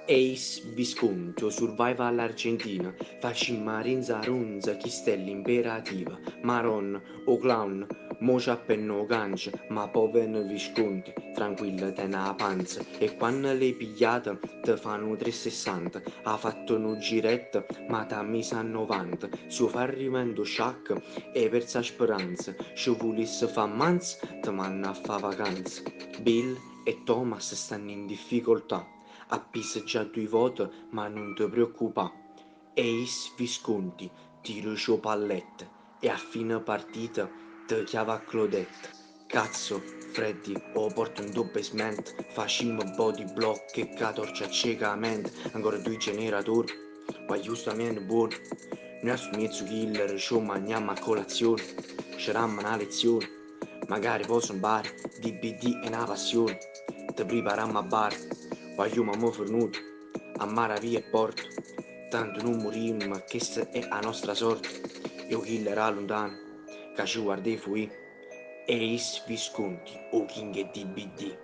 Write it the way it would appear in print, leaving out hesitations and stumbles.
Ace Visconti, Survival Argentina, facimma rinza runza, chi stella imperativa, Maron o clown, mo c'appenno cancia, ma poven Visconti, tranquilla te na panza, e quando l'hai pigliata te fanno 360, ha fatto un giretto, ma t'ha messa a 90, suo fa arrivando sciac e persa speranza, ci volesse fa manz, te manna a fa vacanza, Bill e Thomas stanno in difficoltà. Appisa già due volte, ma non ti preoccupa. Ace Visconti, tiro ciò pallette e a fine partita ti chiava a Claudette. Cazzo, Freddy, o porto un basement, facciamo body block e catorcia ciecamente, ancora due generatori, ma giustamente buono. Noi a mezzo killer ci mangiamo a colazione, ci ramma una lezione, magari posso un bar, DBD è una passione, ti prepariamo a bar, vogliamo a mo' fornuto, a mare via e porto, tanto non moriremo, ma questa è la nostra sorte, io killer a lontano, che ci guardai fui, Ace Visconti, o King e DBD.